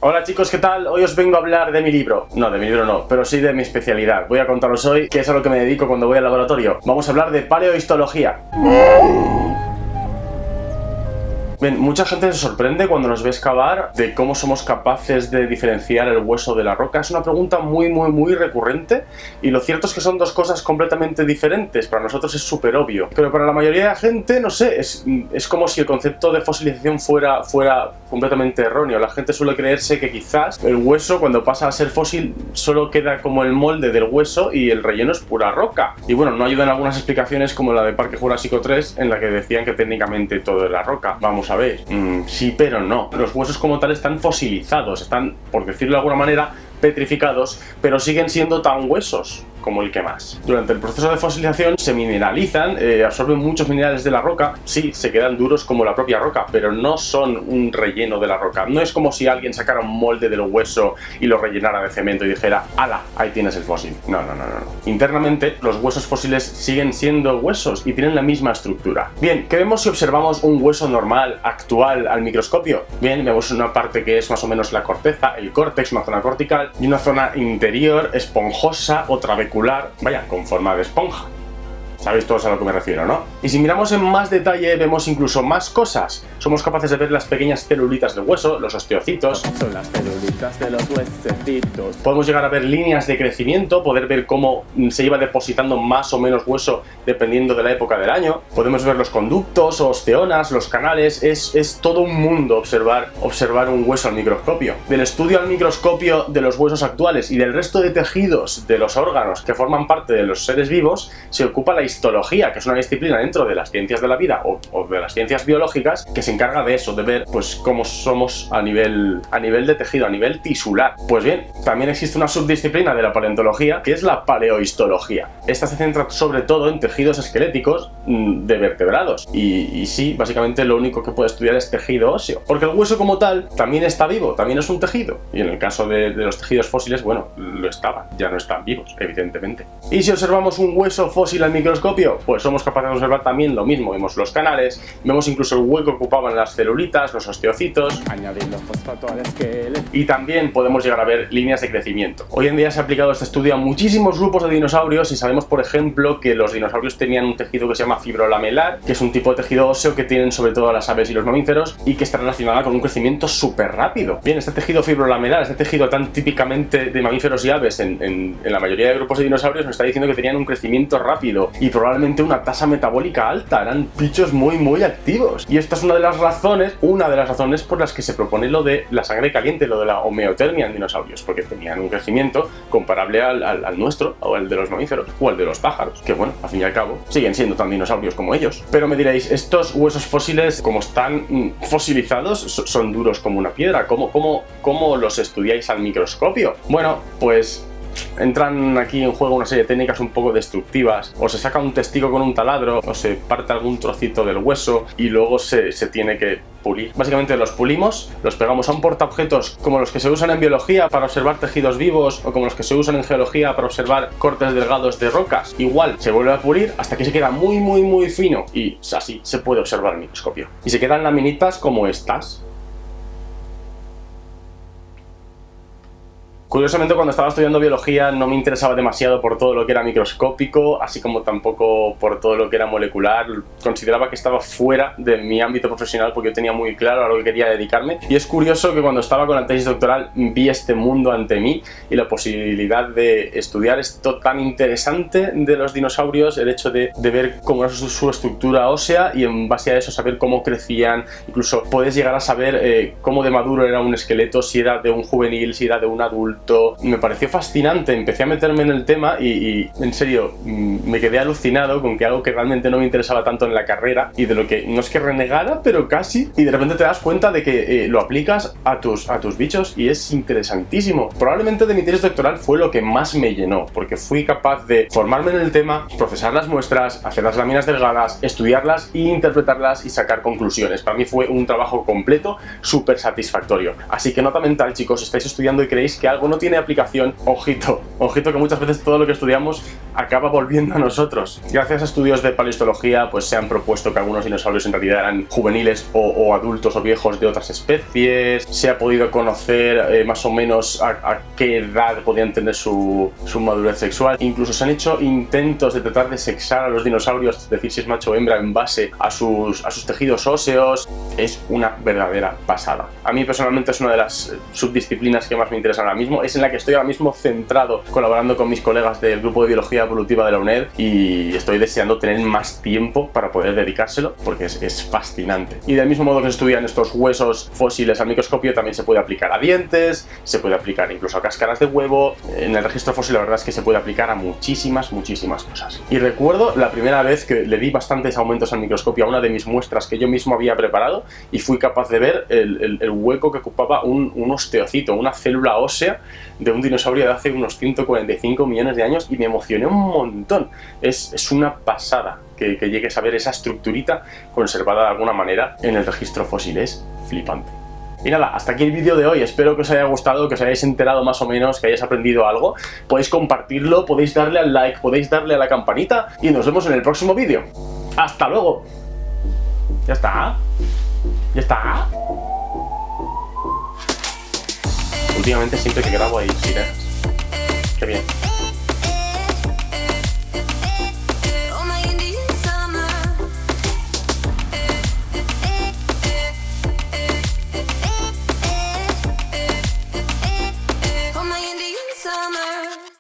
Hola chicos, ¿qué tal? Hoy os vengo a hablar de mi libro. No, de mi libro no, pero sí de mi especialidad. Voy a contaros hoy qué es a lo que me dedico cuando voy al laboratorio. Vamos a hablar de paleohistología. Bien, mucha gente se sorprende cuando nos ve excavar de cómo somos capaces de diferenciar el hueso de la roca. Es una pregunta muy recurrente y lo cierto es que son dos cosas completamente diferentes. Para nosotros es súper obvio, pero para la mayoría de la gente, no sé, es como si el concepto de fosilización fuera completamente erróneo. La gente suele creerse que quizás el hueso, cuando pasa a ser fósil, solo queda como el molde del hueso y el relleno es pura roca. Y bueno, no ayudan algunas explicaciones como la de Parque Jurásico 3, en la que decían que técnicamente todo era roca. Vamos a ver, sí pero no. Los huesos como tal están fosilizados, están, por decirlo de alguna manera, petrificados, pero siguen siendo tan huesos como el que más. Durante el proceso de fosilización se mineralizan, absorben muchos minerales de la roca, sí, se quedan duros como la propia roca, pero no son un relleno de la roca. No es como si alguien sacara un molde del hueso y lo rellenara de cemento y dijera, ¡hala! Ahí tienes el fósil. No. Internamente, los huesos fósiles siguen siendo huesos y tienen la misma estructura. Bien, ¿qué vemos si observamos un hueso normal, actual, al microscopio? Bien, vemos una parte que es más o menos la corteza, el córtex, una zona cortical, y una zona interior, esponjosa o trabecular, vaya, con forma de esponja. Sabéis todos a lo que me refiero, ¿no? Y si miramos en más detalle, vemos incluso más cosas. Somos capaces de ver las pequeñas celulitas del hueso, los osteocitos. Son las celulitas de los huesecitos. Podemos llegar a ver líneas de crecimiento, poder ver cómo se iba depositando más o menos hueso dependiendo de la época del año. Podemos ver los conductos, osteonas, los canales. Es todo un mundo observar un hueso al microscopio. Del estudio al microscopio de los huesos actuales y del resto de tejidos de los órganos que forman parte de los seres vivos, se ocupa la histología, que es una disciplina dentro de las ciencias de la vida o de las ciencias biológicas, que se encarga de eso, de ver pues cómo somos a nivel de tejido, a nivel tisular. Pues bien, también existe una subdisciplina de la paleontología que es la paleohistología. Esta se centra sobre todo en tejidos esqueléticos de vertebrados y sí, básicamente lo único que puede estudiar es tejido óseo, porque el hueso como tal también está vivo, también es un tejido, y en el caso de los tejidos fósiles, bueno, lo estaban, ya no están vivos, evidentemente. Y si observamos un hueso fósil al microscopio, pues somos capaces de observar también lo mismo. Vemos los canales, vemos incluso el hueco que ocupaban las celulitas, los osteocitos, añadiendo fosfato al esqueleto. Y también podemos llegar a ver líneas de crecimiento. Hoy en día se ha aplicado este estudio a muchísimos grupos de dinosaurios y sabemos, por ejemplo, que los dinosaurios tenían un tejido que se llama fibrolamelar, que es un tipo de tejido óseo que tienen sobre todo las aves y los mamíferos y que está relacionada con un crecimiento súper rápido. Bien, este tejido fibrolamelar, este tejido tan típicamente de mamíferos y aves en la mayoría de grupos de dinosaurios, nos está diciendo que tenían un crecimiento rápido y probablemente una tasa metabólica alta, eran bichos muy activos. Y esta es una de las razones por las que se propone lo de la sangre caliente, lo de la homeotermia en dinosaurios, porque tenían un crecimiento comparable al nuestro, o al de los mamíferos, o al de los pájaros, que bueno, al fin y al cabo, siguen siendo tan dinosaurios como ellos. Pero me diréis, estos huesos fósiles, como están fosilizados, son duros como una piedra. ¿Cómo los estudiáis al microscopio? Bueno, pues entran aquí en juego una serie de técnicas un poco destructivas, o se saca un testigo con un taladro, o se parte algún trocito del hueso y luego se tiene que pulir. Básicamente los pulimos, los pegamos a un portaobjetos como los que se usan en biología para observar tejidos vivos o como los que se usan en geología para observar cortes delgados de rocas. Igual, se vuelve a pulir hasta que se queda muy fino y así se puede observar al microscopio. Y se quedan laminitas como estas. Curiosamente, cuando estaba estudiando biología no me interesaba demasiado por todo lo que era microscópico, así como tampoco por todo lo que era molecular. Consideraba que estaba fuera de mi ámbito profesional porque yo tenía muy claro a lo que quería dedicarme. Y es curioso que cuando estaba con la tesis doctoral vi este mundo ante mí y la posibilidad de estudiar esto tan interesante de los dinosaurios, el hecho de ver cómo era su estructura ósea y en base a eso saber cómo crecían. Incluso puedes llegar a saber cómo de maduro era un esqueleto, si era de un juvenil, si era de un adulto. Me pareció fascinante, empecé a meterme en el tema y en serio me quedé alucinado con que algo que realmente no me interesaba tanto en la carrera y de lo que no es que renegara, pero casi, y de repente te das cuenta de que lo aplicas a tus bichos y es interesantísimo. Probablemente de mi tesis doctoral fue lo que más me llenó, porque fui capaz de formarme en el tema, procesar las muestras, hacer las láminas delgadas, estudiarlas e interpretarlas y sacar conclusiones. Para mí fue un trabajo completo, súper satisfactorio. Así que nota mental, chicos, estáis estudiando y creéis que algo no tiene aplicación, ojito que muchas veces todo lo que estudiamos acaba volviendo a nosotros. Gracias a estudios de paleontología, pues se han propuesto que algunos dinosaurios en realidad eran juveniles o adultos o viejos de otras especies. Se ha podido conocer más o menos a qué edad podían tener su madurez sexual. Incluso se han hecho intentos de tratar de sexar a los dinosaurios, es decir, si es macho o hembra en base a sus tejidos óseos. Es una verdadera pasada. A mí personalmente es una de las subdisciplinas que más me interesan ahora mismo. Es en la que estoy ahora mismo centrado, colaborando con mis colegas del grupo de biología evolutiva de la UNED, y estoy deseando tener más tiempo para poder dedicárselo porque es fascinante. Y del mismo modo que se estudian estos huesos fósiles al microscopio, también se puede aplicar a dientes, se puede aplicar incluso a cáscaras de huevo. En el registro fósil la verdad es que se puede aplicar a muchísimas cosas. Y recuerdo la primera vez que le di bastantes aumentos al microscopio a una de mis muestras que yo mismo había preparado y fui capaz de ver el hueco que ocupaba un osteocito, una célula ósea de un dinosaurio de hace unos 145 millones de años, y me emocioné un montón. Es una pasada que llegues a ver esa estructurita conservada de alguna manera en el registro fósil. Es flipante. Y nada, hasta aquí el vídeo de hoy. Espero que os haya gustado, que os hayáis enterado más o menos, que hayáis aprendido algo. Podéis compartirlo, podéis darle al like, podéis darle a la campanita, y nos vemos en el próximo vídeo. ¡Hasta luego! Ya está. Ya está. Últimamente siempre que grabo hay sirenas. Qué bien.